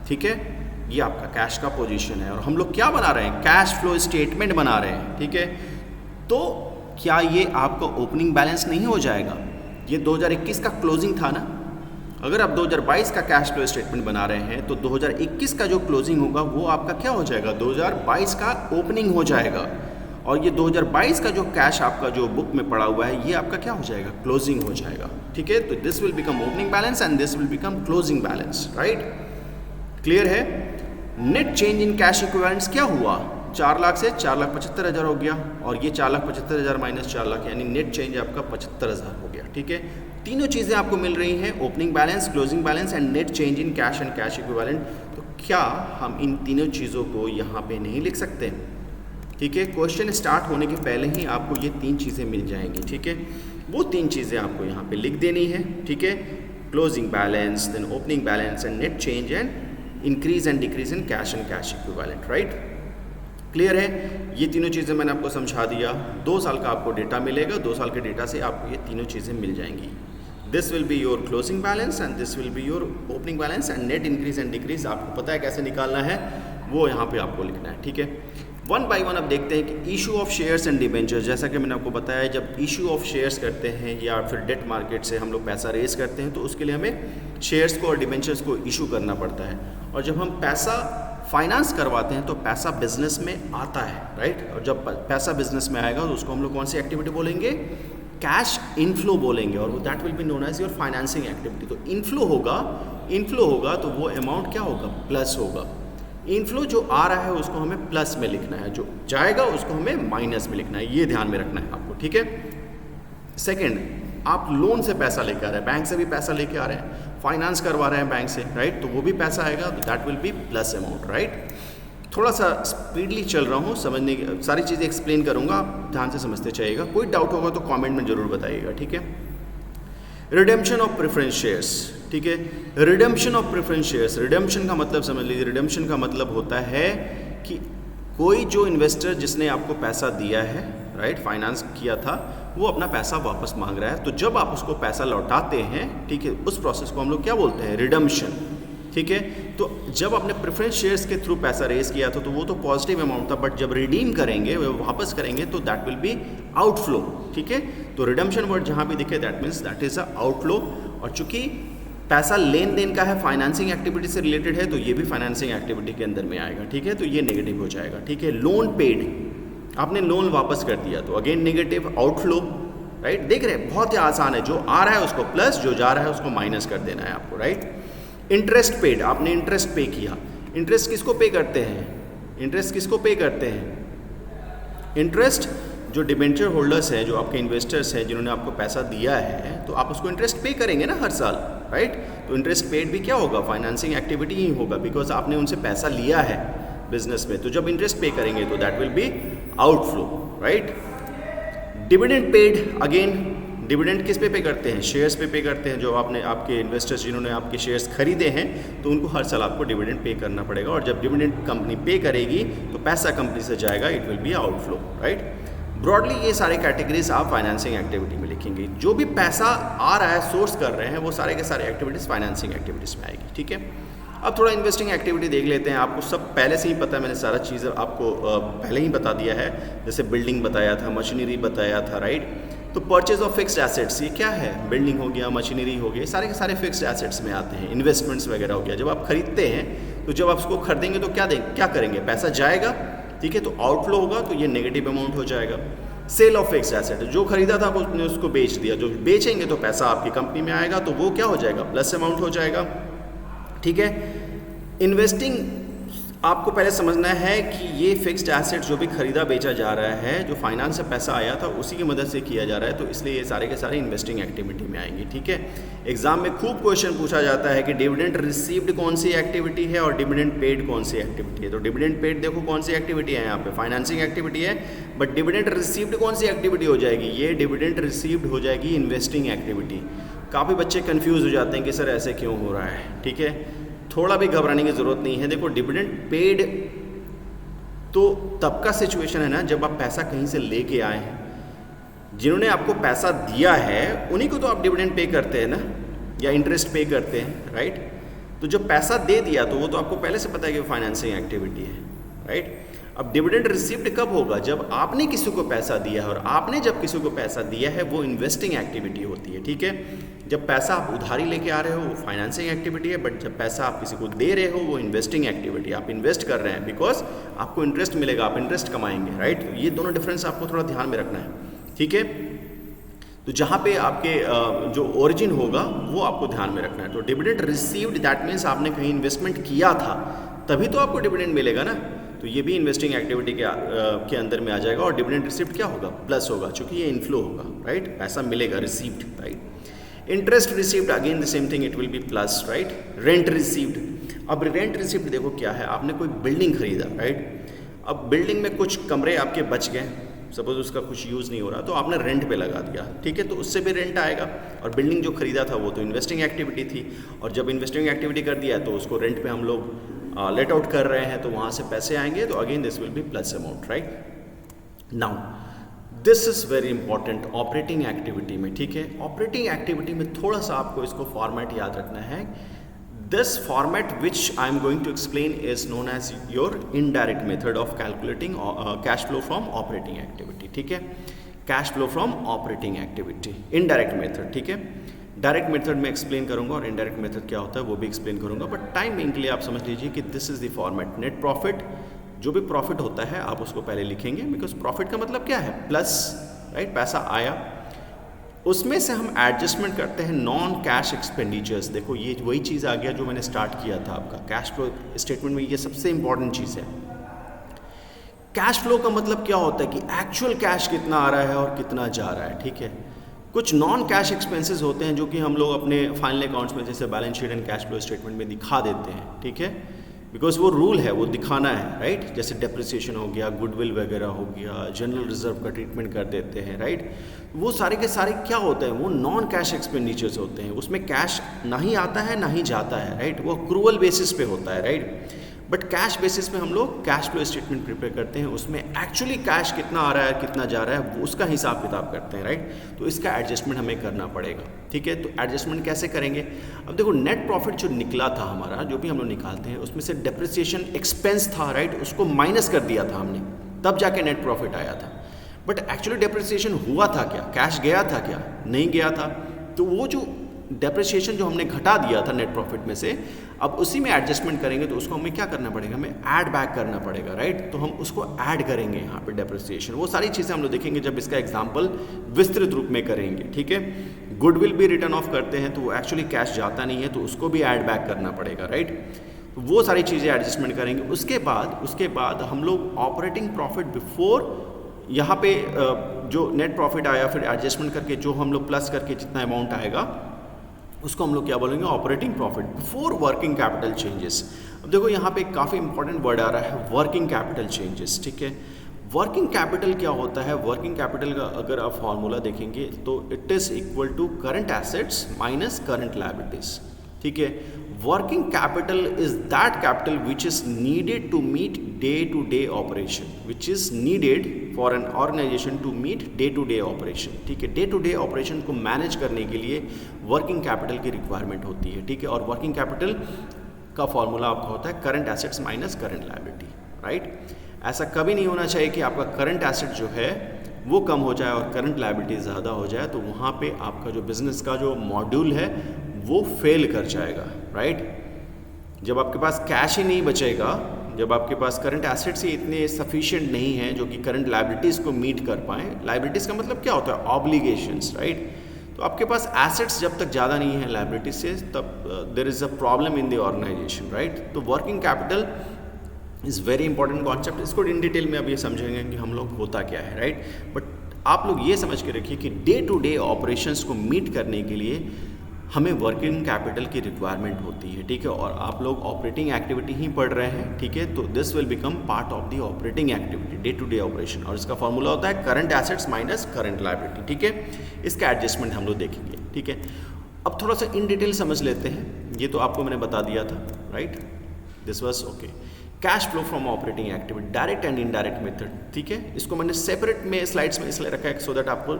ठीक है। ये आपका कैश का पोजीशन है और हम लोग क्या बना रहे हैं? कैश फ्लो स्टेटमेंट बना रहे हैं, ठीक है। तो क्या ये आपका ओपनिंग बैलेंस नहीं हो जाएगा? ये 2021 का क्लोजिंग था ना। अगर आप 2022 का कैश फ्लो स्टेटमेंट बना रहे हैं तो 2021 का जो क्लोजिंग होगा वो आपका क्या हो जाएगा? 2022 का ओपनिंग हो जाएगा। और ये 2022 का जो कैश आपका जो बुक में पड़ा हुआ है ये आपका क्या हो जाएगा? क्लोजिंग हो जाएगा, ठीक है। तो this will become opening balance and this will become closing balance, right. Clear है? Net change in cash equivalents क्या हुआ? 4 लाख से 4,75,000 हो गया और ये 4,75,000 माइनस 4 लाख यानी नेट चेंज आपका 75,000 हो गया, ठीक है। तीनों चीज़ें आपको मिल रही हैं, opening balance, closing balance and net change in cash and cash equivalent. तो क्या हम इन तीनों चीज़ों को यहाँ पे नहीं लिख सकते? ठीक है, क्वेश्चन स्टार्ट होने के पहले ही आपको ये 3 चीज़ें मिल जाएंगी, ठीक है। वो 3 चीज़ें आपको यहाँ पे लिख देनी है, ठीक है। Closing balance, then opening balance and net change and increase and decrease in cash and cash equivalent, right. Clear है? ये तीनों चीज़ें मैंने आपको समझा दिया। 2 साल का आपको डेटा मिलेगा, 2 साल के डेटा से आपको ये तीनों चीज़ें मिल जाएंगी। This will be your closing balance and this will be your opening balance and net increase and decrease आपको पता है कैसे निकालना है, वो यहाँ पे आपको लिखना है, ठीक है। 1 बाय 1 अब देखते हैं कि issue of shares and debentures. जैसा कि मैंने आपको बताया, जब इशू ऑफ शेयर्स करते हैं या फिर डेट मार्केट से हम लोग पैसा रेज करते हैं तो उसके लिए हमें शेयर्स को और डिबेंचर्स को इशू करना पड़ता है। और जब हम पैसा फाइनेंस करवाते हैं तो पैसा बिजनेस में आता है, राइट। और जब पैसा बिजनेस में आएगा तो उसको हम लोग कौन सी एक्टिविटी बोलेंगे? कैश इनफ्लो बोलेंगे और that will be known as your financing activity. तो इनफ्लो होगा तो वो अमाउंट क्या होगा? प्लस होगा। इनफ्लो जो आ रहा है उसको हमें प्लस में लिखना है, जो जाएगा उसको हमें माइनस में लिखना है, ये ध्यान में रखना है आपको, ठीक है। सेकेंड, आप लोन से पैसा लेके आ रहे हैं, बैंक से भी पैसा लेके आ रहे हैं, फाइनेंस करवा रहे हैं बैंक से, राइट, तो वो भी पैसा आएगा, तो that will B plus amount, right. थोड़ा सा स्पीडली चल रहा हूँ, समझने की सारी चीज़ें एक्सप्लेन करूँगा, आप ध्यान से समझते चाहिएगा। कोई डाउट होगा तो कमेंट में ज़रूर बताइएगा, ठीक है। रिडेम्पशन ऑफ प्रेफरेंस शेयर्स, ठीक है। Redemption of preference shares, redemption का मतलब समझ लीजिए। रिडेम्पशन का मतलब होता है कि कोई जो इन्वेस्टर जिसने आपको पैसा दिया है, राइट, फाइनेंस किया था, वो अपना पैसा वापस मांग रहा है। तो जब आप उसको पैसा लौटाते हैं, ठीक है, उस प्रोसेस को हम लोग क्या बोलते हैं? रिडेम्पशन, ठीक है। तो जब आपने प्रेफरेंस शेयर्स के थ्रू पैसा रेज किया था तो वो तो पॉजिटिव अमाउंट था, बट जब रिडीम करेंगे, वो वापस करेंगे, तो दैट विल बी आउटफ्लो, ठीक है। तो रिडेम्पशन वर्ड जहाँ भी दिखे that means that is a outflow. और चूंकि पैसा लेन देन का है, फाइनेंसिंग एक्टिविटी से रिलेटेड है, तो ये भी फाइनेंसिंग एक्टिविटी के अंदर में आएगा, ठीक है। तो ये नेगेटिव हो जाएगा, ठीक है। लोन पेड, आपने लोन वापस कर दिया तो अगेन नेगेटिव, आउटफ्लो, राइट। देख रहे हैं, बहुत ही आसान है, जो आ रहा है उसको प्लस, जो जा रहा है उसको माइनस कर देना है आपको, राइट। इंटरेस्ट पेड, आपने इंटरेस्ट पे किया। इंटरेस्ट किसको पे करते हैं? इंटरेस्ट किसको पे करते हैं? इंटरेस्ट जो डिबेंचर होल्डर्स हैं, जो आपके इन्वेस्टर्स हैं, जिन्होंने आपको पैसा दिया है, तो आप उसको इंटरेस्ट पे करेंगे ना हर साल, राइट? तो इंटरेस्ट पेड भी क्या होगा? फाइनेंसिंग एक्टिविटी ही होगा, बिकॉज आपने उनसे पैसा लिया है बिजनेस में। तो जब इंटरेस्ट पे करेंगे तो that will B outflow, right? Dividend paid, again dividend किस पे करते हैं? शेयर्स पे करते हैं। जो आपने आपके इन्वेस्टर्स जिन्होंने आपके शेयर्स खरीदे हैं, तो उनको हर साल आपको डिविडेंड पे करना पड़ेगा, और जब डिविडेंड कंपनी पे करेगी तो पैसा कंपनी से जाएगा, it will be outflow, right? Broadly ये सारे कैटेगरीज आप फाइनेंसिंग एक्टिविटी में लिखेंगे। जो भी पैसा आ रहा है, सोर्स कर रहे हैं, वो सारे के सारे एक्टिविटीज़ फाइनेंसिंग एक्टिविटीज़ में आएगी, ठीक है? अब थोड़ा इन्वेस्टिंग एक्टिविटी देख लेते हैं। आपको सब पहले से ही पता है, मैंने सारा चीज़ आपको पहले ही बता दिया है। जैसे बिल्डिंग बताया था, मशीनरी बताया था, राइट? तो परचेज ऑफ फिक्स्ड एसेट्स, ये क्या है? बिल्डिंग हो गया, मशीनरी हो गई, सारे के सारे फिक्स्ड एसेट्स में आते हैं। इन्वेस्टमेंट्स वगैरह हो गया। जब आप खरीदते हैं, तो जब आप उसको खरीदेंगे तो क्या करेंगे? पैसा जाएगा, ठीक है? तो आउटफ्लो होगा, तो ये नेगेटिव अमाउंट हो जाएगा। सेल ऑफ फिक्स्ड एसेट, जो खरीदा था उसने उसको बेच दिया, जो बेचेंगे तो पैसा आपकी कंपनी में आएगा, तो वो क्या हो जाएगा? प्लस अमाउंट हो जाएगा, ठीक है? इन्वेस्टिंग आपको पहले समझना है कि ये फिक्स्ड एसेट जो भी खरीदा बेचा जा रहा है, जो फाइनेंस से पैसा आया था उसी की मदद से किया जा रहा है, तो इसलिए ये सारे के सारे इन्वेस्टिंग एक्टिविटी में आएंगे, ठीक है? एग्जाम में खूब क्वेश्चन पूछा जाता है कि डिविडेंड रिसीव्ड कौन सी एक्टिविटी है और डिविडेंड पेड कौन सी एक्टिविटी है। तो डिविडेंड पेड देखो कौन सी एक्टिविटी है, यहाँ पे फाइनेंसिंग एक्टिविटी है, बट डिविडेंड रिसीव्ड कौन सी एक्टिविटी हो जाएगी? ये डिविडेंड रिसीव्ड हो जाएगी इन्वेस्टिंग एक्टिविटी। काफ़ी बच्चे कन्फ्यूज हो जाते हैं कि सर ऐसे क्यों हो रहा है, ठीक है? थोड़ा भी घबराने की ज़रूरत नहीं है। देखो, डिविडेंड पेड तो तब का सिचुएशन है ना जब आप पैसा कहीं से लेके आए हैं। जिन्होंने आपको पैसा दिया है उन्हीं को तो आप डिविडेंड पे करते हैं ना, या इंटरेस्ट पे करते हैं, राइट? तो जब पैसा दे दिया तो वो तो आपको पहले से पता है कि फाइनेंसिंग एक्टिविटी है, राइट? अब डिविडेंड रिसीव्ड कब होगा? जब आपने किसी को पैसा दिया है, और आपने जब किसी को पैसा दिया है वो इन्वेस्टिंग एक्टिविटी होती है, ठीक है? जब पैसा आप उधारी लेके आ रहे हो वो फाइनेंसिंग एक्टिविटी है, बट जब पैसा आप किसी को दे रहे हो वो इन्वेस्टिंग एक्टिविटी। आप इन्वेस्ट कर रहे हैं बिकॉज आपको इंटरेस्ट मिलेगा, आप इंटरेस्ट कमाएंगे, राइट? तो ये दोनों डिफरेंस आपको थोड़ा ध्यान में रखना है, ठीक है? तो जहाँ पे आपके जो ओरिजिन होगा वो आपको ध्यान में रखना है। तो डिविडेंड रिसीव्ड दैट मीन्स आपने कहीं इन्वेस्टमेंट किया था, तभी तो आपको डिविडेंड मिलेगा ना। तो ये भी इन्वेस्टिंग एक्टिविटी के अंदर में आ जाएगा। और डिविडेंड रिसीव्ड क्या होगा? प्लस होगा, क्योंकि ये इनफ्लो होगा, राइट? पैसा मिलेगा, received, right? Interest received, again the same thing, it will be plus, right? Rent received, अब रेंट रिसीव्ड देखो क्या है, आपने कोई बिल्डिंग खरीदा, राइट? अब बिल्डिंग में कुछ कमरे आपके बच गए, सपोज उसका कुछ यूज़ नहीं हो रहा, तो आपने रेंट पे लगा दिया, ठीक है? तो उससे भी रेंट आएगा। और बिल्डिंग जो खरीदा था वो तो इन्वेस्टिंग एक्टिविटी थी, और जब इन्वेस्टिंग एक्टिविटी कर दिया तो उसको रेंट पे हम लोग लेट आउट कर रहे हैं, तो वहाँ से पैसे आएंगे, तो again this will B plus amount, right? Now this is very important operating activity में, ठीक है? ऑपरेटिंग एक्टिविटी में थोड़ा सा आपको इसको फॉर्मेट याद रखना है। This format which I am going to explain is known as your indirect method of calculating cash flow from operating activity, ठीक है? Cash flow from operating activity, indirect method, ठीक है? डायरेक्ट मेथड में explain करूंगा और indirect method क्या होता है वो भी एक्सप्लेन करूंगा, बट टाइम के लिए आप समझ लीजिए कि this is the format. Net profit, जो भी प्रॉफिट होता है आप उसको पहले लिखेंगे, बिकॉज प्रॉफिट का मतलब क्या है? Plus, right? पैसा आया, उसमें से हम एडजस्टमेंट करते हैं नॉन कैश एक्सपेंडिचर्स। देखो ये वही चीज़ आ गया जो मैंने स्टार्ट किया था आपका कैश फ्लो स्टेटमेंट में, ये सबसे इंपॉर्टेंट चीज़ है। कैश फ्लो का मतलब क्या होता है कि एक्चुअल कैश कितना आ रहा है और कितना जा रहा है, ठीक है? कुछ नॉन कैश एक्सपेंसेस होते हैं जो कि हम लोग अपने फाइनल अकाउंट्स में जैसे balance sheet and cash flow statement में दिखा देते हैं, ठीक है? बिकॉज वो रूल है, वो दिखाना है, राइट? जैसे डेप्रिसिएशन हो गया, गुडविल वगैरह हो गया, जनरल रिजर्व का ट्रीटमेंट कर देते हैं, राइट? वो सारे के सारे क्या होते हैं? वो नॉन कैश एक्सपेंडिचर्स होते हैं, उसमें कैश ना ही आता है ना ही जाता है, राइट? वो अक्रूवल बेसिस पे होता है, राइट? बट कैश बेसिस पे हम लोग कैश फ्लो स्टेटमेंट प्रिपेयर करते हैं, उसमें एक्चुअली कैश कितना आ रहा है कितना जा रहा है वो उसका हिसाब किताब करते हैं, राइट? तो इसका एडजस्टमेंट हमें करना पड़ेगा, ठीक है? तो एडजस्टमेंट कैसे करेंगे? अब देखो, नेट प्रॉफिट जो निकला था हमारा, जो भी हम लोग निकालते हैं, उसमें से डेप्रिसिएशन एक्सपेंस था, राइट? उसको माइनस कर दिया था हमने, तब जाके नेट प्रॉफिट आया था। बट एक्चुअली डेप्रिसिएशन हुआ था क्या? कैश गया था क्या? नहीं गया था। तो वो जो डेप्रिसिएशन जो हमने घटा दिया था नेट प्रॉफिट में से, अब उसी में एडजस्टमेंट करेंगे, तो उसको हमें क्या करना पड़ेगा? हमें ऐड बैक करना पड़ेगा, राइट? तो हम उसको ऐड करेंगे यहाँ पे डेप्रिसिएशन। वो सारी चीज़ें हम लोग देखेंगे जब इसका एग्जाम्पल विस्तृत रूप में करेंगे, ठीक है? गुडविल भी रिटर्न ऑफ करते हैं तो वो एक्चुअली कैश जाता नहीं है, तो उसको भी ऐड बैक करना पड़ेगा, राइट? वो सारी चीज़ें एडजस्टमेंट करेंगे। उसके बाद हम लोग ऑपरेटिंग प्रॉफिट बिफोर यहाँ पे जो नेट प्रॉफिट आया फिर एडजस्टमेंट करके जो हम लोग प्लस करके जितना अमाउंट आएगा उसको हम लोग क्या बोलेंगे, operating profit before working capital changes. अब देखो यहाँ पे काफ़ी इंपॉर्टेंट वर्ड आ रहा है, वर्किंग कैपिटल चेंजेस। ठीक है, वर्किंग कैपिटल क्या होता है? वर्किंग कैपिटल का अगर आप फॉर्मूला देखेंगे तो it is equal to current assets minus current liabilities. ठीक है, working capital is that capital which is needed to meet day to day operation, which is needed for an organization to meet day to day operation. ठीक है, day to day operation को manage करने के लिए working capital की requirement होती है। ठीक है, और वर्किंग कैपिटल का फॉर्मूला आपका होता है current assets minus current liability. Right, ऐसा कभी नहीं होना चाहिए कि आपका करंट एसेट जो है वो कम हो जाए और करंट लायबिलिटी ज़्यादा हो जाए, तो वहाँ पे आपका जो बिज़नेस का जो मॉड्यूल है वो फेल कर जाएगा। राइट, जब आपके पास कैश ही नहीं बचेगा, जब आपके पास करंट एसेट्स ही इतने सफिशिएंट नहीं हैं जो कि करंट लायबिलिटीज़ को मीट कर पाएँ। लायबिलिटीज़ का मतलब क्या होता है? ऑब्लिगेशंस। राइट, तो आपके पास एसेट्स जब तक ज़्यादा नहीं है लायबिलिटी से, तब there is a problem in the organization. Right, तो working capital is very important concept. इसको इन डिटेल में अब ये समझेंगे कि हम लोग होता क्या है। राइट, बट आप लोग ये समझ के रखिए कि डे टू डे ऑपरेशंस को मीट करने के लिए हमें वर्किंग कैपिटल की रिक्वायरमेंट होती है। ठीक है, और आप लोग ऑपरेटिंग एक्टिविटी ही पढ़ रहे हैं। ठीक है, तो this will become part of the operating activity, day to day operation, और इसका फॉर्मूला होता है current assets minus current liability. ठीक है, इसका एडजस्टमेंट हम लोग देखेंगे। ठीक है, अब थोड़ा सा इन डिटेल समझ लेते हैं। ये तो आपको मैंने बता दिया था। Right, this was okay. Cash flow from operating activity, direct and indirect method. ठीक है, इसको मैंने सेपरेट में स्लाइड्स में इसलिए रखा है सो दैट आपको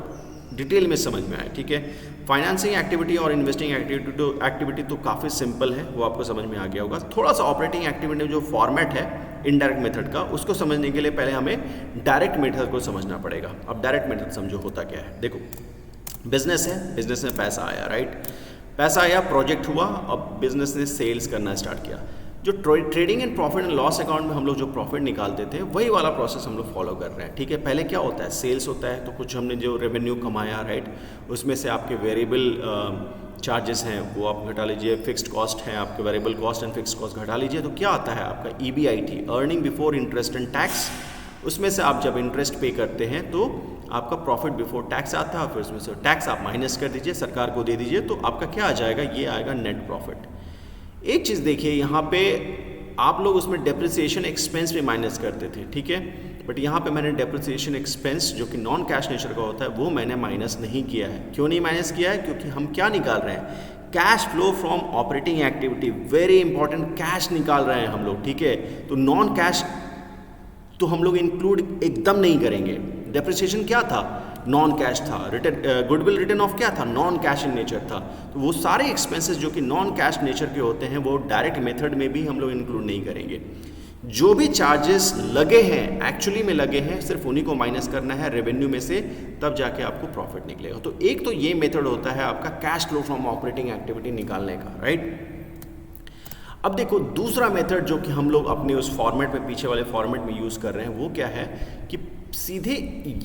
डिटेल में समझ में आए। ठीक है, फाइनेंसिंग एक्टिविटी और इन्वेस्टिंग एक्टिविटी तो काफ़ी सिंपल है, वो आपको समझ में आ गया होगा। थोड़ा सा ऑपरेटिंग एक्टिविटी जो फॉर्मेट है इनडायरेक्ट मेथड का, उसको समझने के लिए पहले हमें डायरेक्ट मेथड को समझना पड़ेगा। अब डायरेक्ट मेथड समझो होता क्या है। देखो, बिजनेस है, बिजनेस में पैसा आया। राइट, पैसा आया, प्रोजेक्ट हुआ, अब बिजनेस ने सेल्स करना स्टार्ट किया। जो trading and profit and loss account में हम लोग जो प्रॉफिट निकालते थे वही वाला प्रोसेस हम लोग फॉलो कर रहे हैं। ठीक है, पहले क्या होता है? सेल्स होता है, तो कुछ हमने जो रेवेन्यू कमाया, राइट, उसमें से आपके वेरिएबल चार्जेस हैं वो आप घटा लीजिए, फिक्स्ड कॉस्ट है आपके, variable cost and fixed cost घटा लीजिए, तो क्या आता है आपका EBIT, earning before interest and tax. उसमें से आप जब इंटरेस्ट पे करते हैं तो आपका प्रॉफिट बिफोर टैक्स आता है, फिर उसमें से टैक्स आप माइनस कर दीजिए, सरकार को दे दीजिए, तो आपका क्या आ जाएगा? ये आएगा नेट प्रॉफिट। एक चीज़ देखिए, यहाँ पे आप लोग उसमें डेप्रिसिएशन एक्सपेंस भी माइनस करते थे। ठीक है, बट यहाँ पे मैंने डेप्रिसिएशन एक्सपेंस जो कि नॉन कैश नेचर का होता है वो मैंने माइनस नहीं किया है। क्यों नहीं माइनस किया है? क्योंकि हम क्या निकाल रहे हैं? Cash flow from operating activity, very important, cash निकाल रहे हैं हम लोग। ठीक है, तो नॉन कैश तो हम लोग इंक्लूड एकदम नहीं करेंगे। डेप्रिसिएशन क्या था? नॉन कैश था। रिटर्न गुडविल रिटर्न ऑफ क्या था? नॉन कैश इन नेचर था। तो वो सारे एक्सपेंसेस जो कि नॉन कैश नेचर के होते हैं वो डायरेक्ट मेथड में भी हम लोग इंक्लूड नहीं करेंगे। जो भी चार्जेस लगे हैं, एक्चुअली में लगे हैं, सिर्फ उन्हीं को माइनस करना है रेवेन्यू में से, तब जाके आपको प्रॉफिट निकलेगा। तो एक तो ये मेथड होता है आपका cash flow from operating activity निकालने का। राइट, अब देखो दूसरा मेथड जो कि हम लोग अपने उस फॉर्मेट में, पीछे वाले फॉर्मेट में यूज़ कर रहे हैं, वो क्या है कि सीधे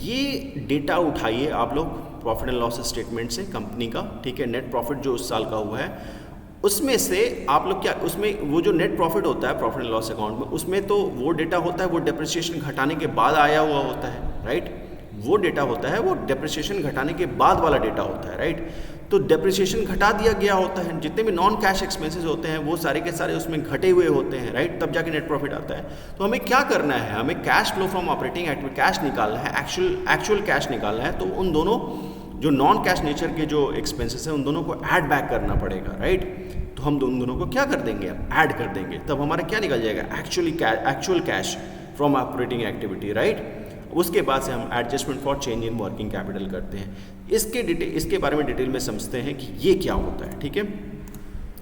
ये डेटा उठाइए आप लोग प्रॉफिट एंड लॉस स्टेटमेंट से कंपनी का। ठीक है, नेट प्रॉफिट जो उस साल का हुआ है उसमें से आप लोग क्या, उसमें वो जो नेट प्रॉफिट होता है प्रॉफिट एंड लॉस अकाउंट में, उसमें तो वो डेटा होता है वो डेप्रिसिएशन घटाने के बाद आया हुआ होता है। राइट, वो डेटा होता है वो डेप्रिसिएशन घटाने के बाद वाला डेटा होता है। राइट, तो डेप्रिसिएशन घटा दिया गया होता है, जितने भी नॉन कैश एक्सपेंसेस होते हैं वो सारे के सारे उसमें घटे हुए होते हैं। राइट, तब जाके नेट प्रॉफिट आता है। तो हमें क्या करना है? हमें cash flow from operating activity, cash निकालना है, एक्चुअल कैश निकालना है। तो उन दोनों जो नॉन कैश नेचर के जो एक्सपेंसेस हैं उन दोनों को ऐड बैक करना पड़ेगा। राइट, तो हम उन दोनों को क्या कर देंगे? ऐड कर देंगे, तब हमारा क्या निकल जाएगा? Actual cash from operating activity. Right, उसके बाद से हम adjustment for change in working capital करते हैं। इसके बारे में डिटेल में समझते हैं कि ये क्या होता है। ठीक है,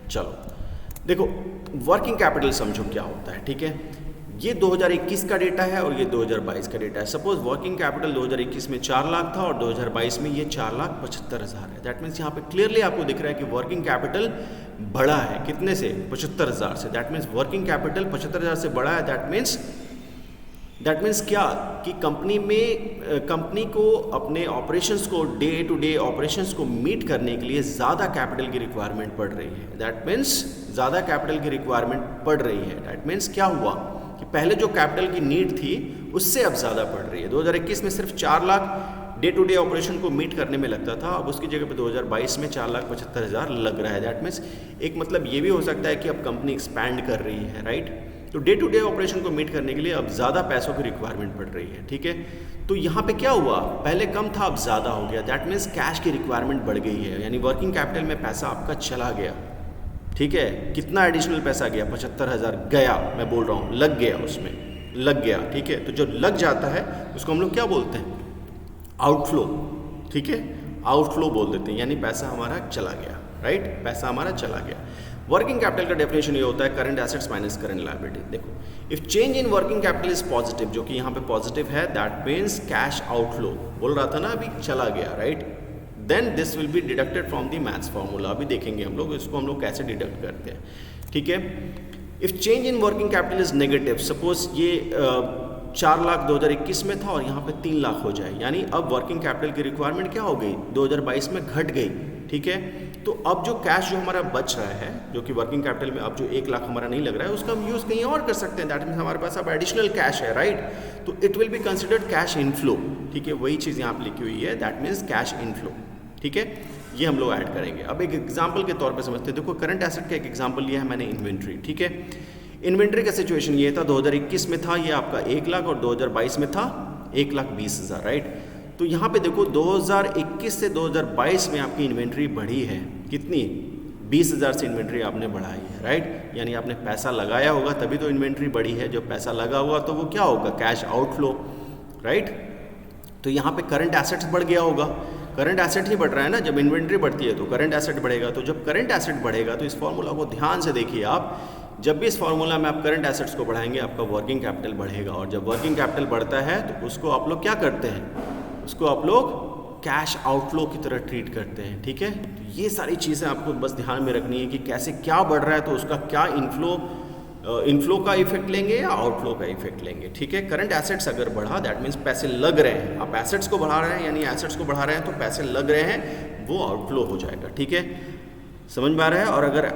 चलो देखो वर्किंग कैपिटल समझो क्या होता है। ठीक है, ये 2021 का डेटा है और ये 2022 का डेटा है। सपोज वर्किंग कैपिटल 2021 में 4 लाख था और 2022 में ये 4,75,000 है। दैट मीन्स यहाँ पे क्लियरली आपको दिख रहा है कि वर्किंग कैपिटल बड़ा है। कितने से? 75,000 से। दैट मीन्स वर्किंग कैपिटल 75,000 से बड़ा है। दैट मीन्स क्या कि कंपनी को अपने ऑपरेशंस को, डे टू डे ऑपरेशंस को मीट करने के लिए ज़्यादा कैपिटल की रिक्वायरमेंट पड़ रही है। दैट मीन्स ज़्यादा कैपिटल की रिक्वायरमेंट पड़ रही है। दैट मीन्स क्या हुआ कि कि पहले जो कैपिटल की नीड थी उससे अब ज़्यादा पड़ रही है। 2021 में सिर्फ 4 lakh day to day operation को मीट करने में लगता था, अब उसकी जगह पे 2022 में 4,75,000 लग रहा है। दैट मीन्स एक मतलब ये भी हो सकता है कि अब कंपनी एक्सपैंड कर रही है, राइट। तो डे टू डे ऑपरेशन को मीट करने के लिए अब ज़्यादा पैसों की रिक्वायरमेंट पड़ रही है, ठीक है। तो यहाँ पे क्या हुआ, पहले कम था अब ज़्यादा हो गया। दैट मीन्स कैश की रिक्वायरमेंट बढ़ गई है, यानी वर्किंग कैपिटल में पैसा आपका चला गया, ठीक है। कितना एडिशनल पैसा गया, 75,000 गया, मैं बोल रहा हूँ लग गया, उसमें लग गया, ठीक है। तो जो लग जाता है उसको हम लोग क्या बोलते हैं, आउटफ्लो, ठीक है, आउटफ्लो बोल देते हैं, यानी पैसा हमारा चला गया, राइट, पैसा हमारा चला गया। वर्किंग कैपिटल का डेफिनेशन ये होता है current assets minus current liability. देखो, if change in working capital is positive, जो कि यहाँ पे पॉजिटिव है, दैट मीन्स कैश आउटफ्लो, बोल रहा था ना अभी, चला गया, right. Then this will be deducted from the maths formula, अभी देखेंगे हम लोग इसको, हम लोग कैसे डिडक्ट करते हैं, ठीक है। If change in working capital is negative, suppose ये 4 लाख 2021 में था और यहाँ पे 3 लाख हो जाए, यानी अब वर्किंग कैपिटल की रिक्वायरमेंट क्या हो गई, 2022 में घट गई, ठीक है। तो अब जो कैश जो हमारा बच रहा है, जो कि वर्किंग कैपिटल में अब जो 1 लाख हमारा नहीं लग रहा है, उसका हम यूज़ कहीं और कर सकते हैं। दैट मीन्स हमारे पास अब एडिशनल कैश है, राइट। तो it will be considered cash inflow, ठीक है, वही चीज़ यहाँ पे लिखी हुई है, दैट मीन्स कैश इनफ्लो, ठीक है। ये हम लोग ऐड करेंगे। अब एक एग्जाम्पल के तौर पर समझते हैं। देखो, करंट एसेट का एक एग्जाम्पल लिया है मैंने, इन्वेंट्री, ठीक है। इन्वेंट्री का सिचुएशन ये था, 2021 में था ये आपका 1 लाख और 2022 में था 1,20,000, राइट। तो यहाँ पे देखो 2021 से 2022 में आपकी इन्वेंट्री बढ़ी है, कितनी, 20,000 से इन्वेंट्री आपने बढ़ाई है, राइट। यानी आपने पैसा लगाया होगा तभी तो इन्वेंट्री बढ़ी है, जो पैसा लगा हुआ तो वो क्या होगा, कैश आउटफ्लो, राइट। तो यहाँ पे करंट एसेट्स बढ़ गया होगा, करंट एसेट ही बढ़ रहा है ना, जब इन्वेंट्री बढ़ती है तो करंट एसेट बढ़ेगा। तो जब करंट एसेट बढ़ेगा तो इस फॉर्मूला को ध्यान से देखिए आप, जब भी इस फॉर्मूला में आप करंट एसेट्स को बढ़ाएंगे आपका वर्किंग कैपिटल बढ़ेगा, और जब वर्किंग कैपिटल बढ़ता है तो उसको आप लोग क्या करते हैं, उसको आप लोग कैश आउटफ्लो की तरह ट्रीट करते हैं, ठीक है। तो ये सारी चीज़ें आपको बस ध्यान में रखनी है कि कैसे क्या बढ़ रहा है तो उसका क्या इनफ्लो का इफेक्ट लेंगे या आउटफ्लो का इफेक्ट लेंगे, ठीक है। करंट एसेट्स अगर बढ़ा, दैट मीन्स पैसे लग रहे हैं, आप एसेट्स को बढ़ा रहे हैं, यानी एसेट्स को बढ़ा रहे हैं तो पैसे लग रहे हैं, वो आउटफ्लो हो जाएगा, ठीक है, समझ में आ रहा है। और अगर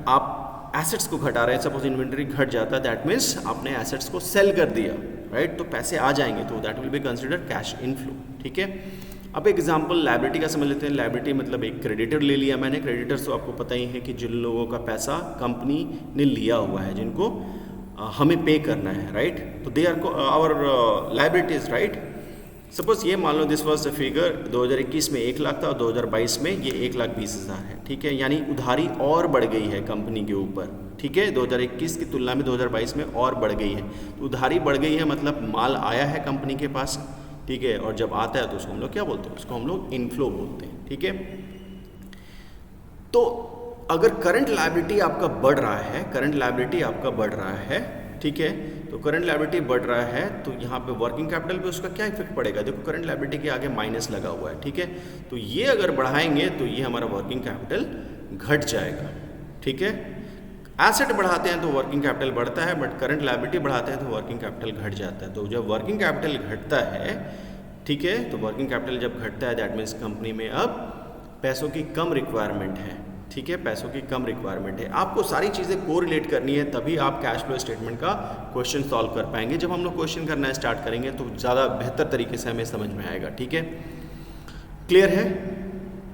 आप एसेट्स को घटा रहे हैं, सपोज इन्वेंटरी घट जाता है, दैट मीन्स आपने एसेट्स को सेल कर दिया, राइट, तो पैसे आ जाएंगे, तो that will be considered cash inflow, ठीक है। अब एग्जांपल लायबिलिटी का समझ लेते हैं। लायबिलिटी मतलब एक क्रेडिटर ले लिया मैंने। क्रेडिटर्स तो आपको पता ही है कि जिन लोगों का पैसा कंपनी ने लिया हुआ है, जिनको हमें पे करना है, राइट, तो they are our liabilities, right. Suppose ये मान लो दिस वॉज द फिगर, 2021 में 1 लाख था और 2022 में ये 1,20,000 है, ठीक है, यानी उधारी और बढ़ गई है कंपनी के ऊपर, ठीक है, 2021 की तुलना में 2022 में और बढ़ गई है। तो उधारी बढ़ गई है मतलब माल आया है कंपनी के पास, ठीक है, और जब आता है तो उसको हम लोग क्या बोलते हैं, उसको हम लोग इनफ्लो बोलते हैं, ठीक है। तो अगर करंट लायबिलिटी आपका बढ़ रहा है, करंट लायबिलिटी आपका बढ़ रहा है, ठीक है, तो करंट लायबिलिटी बढ़ रहा है तो यहाँ पे वर्किंग कैपिटल पे उसका क्या इफेक्ट पड़ेगा। देखो, करंट लायबिलिटी के आगे माइनस लगा हुआ है, ठीक है, तो ये अगर बढ़ाएंगे तो ये हमारा वर्किंग कैपिटल घट जाएगा, ठीक है। एसेट बढ़ाते हैं तो वर्किंग कैपिटल बढ़ता है, बट करंट लायबिलिटी बढ़ाते हैं तो वर्किंग कैपिटल घट जाता है। तो जब वर्किंग कैपिटल घटता है, ठीक है, तो वर्किंग कैपिटल जब घटता है दैट मीन्स कंपनी में अब पैसों की कम रिक्वायरमेंट है, ठीक है, पैसों की कम रिक्वायरमेंट है। आपको सारी चीज़ें कोरिलेट करनी है, तभी आप कैश फ्लो स्टेटमेंट का क्वेश्चन सॉल्व कर पाएंगे। जब हम लोग क्वेश्चन करना स्टार्ट करेंगे तो ज़्यादा बेहतर तरीके से हमें समझ में आएगा, ठीक है, क्लियर है।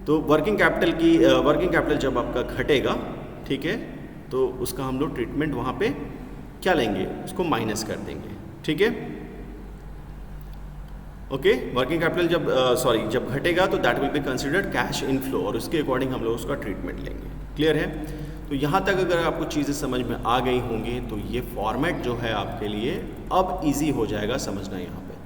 तो वर्किंग कैपिटल जब आपका घटेगा, ठीक है, तो उसका हम लोग ट्रीटमेंट वहाँ पे क्या लेंगे, उसको माइनस कर देंगे, ठीक है, ओके। वर्किंग कैपिटल जब घटेगा तो that will be considered cash inflow, और उसके अकॉर्डिंग हम लोग उसका ट्रीटमेंट लेंगे, क्लियर है। तो यहाँ तक अगर आपको चीज़ें समझ में आ गई होंगी तो ये फॉर्मेट जो है आपके लिए अब इजी हो जाएगा समझना यहाँ पे,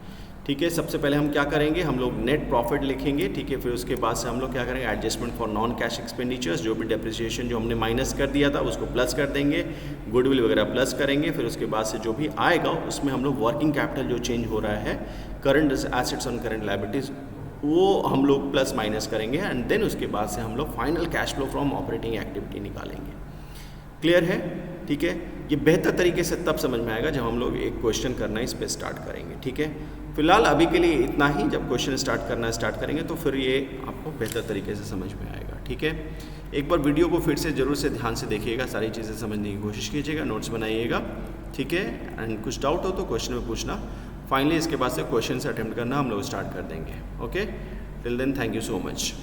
ठीक है। सबसे पहले हम क्या करेंगे, हम लोग नेट प्रॉफिट लिखेंगे, ठीक है, फिर उसके बाद से हम लोग क्या करेंगे, adjustment for non cash expenditures, जो भी डेप्रिसिएशन जो हमने माइनस कर दिया था उसको प्लस कर देंगे, गुडविल वगैरह प्लस करेंगे, फिर उसके बाद से जो भी आएगा उसमें हम लोग वर्किंग कैपिटल जो चेंज हो रहा है, current assets on current liabilities, वो हम लोग प्लस माइनस करेंगे, एंड देन उसके बाद से हम लोग final cash flow from operating activity निकालेंगे, क्लियर है, ठीक है। ये बेहतर तरीके से तब समझ में आएगा जब हम लोग एक क्वेश्चन करना इस पर स्टार्ट करेंगे, ठीक है। फिलहाल अभी के लिए इतना ही, जब क्वेश्चन स्टार्ट करेंगे तो फिर ये आपको बेहतर तरीके से समझ में आएगा, ठीक है। एक बार वीडियो को फिर से ज़रूर से ध्यान से देखिएगा, सारी चीज़ें समझने की कोशिश कीजिएगा, नोट्स बनाइएगा, ठीक है। एंड कुछ डाउट हो तो क्वेश्चन में पूछना। फाइनली इसके बाद से क्वेश्चन से अटेम्प्ट करना हम लोग स्टार्ट कर देंगे। Okay, till then thank you so much.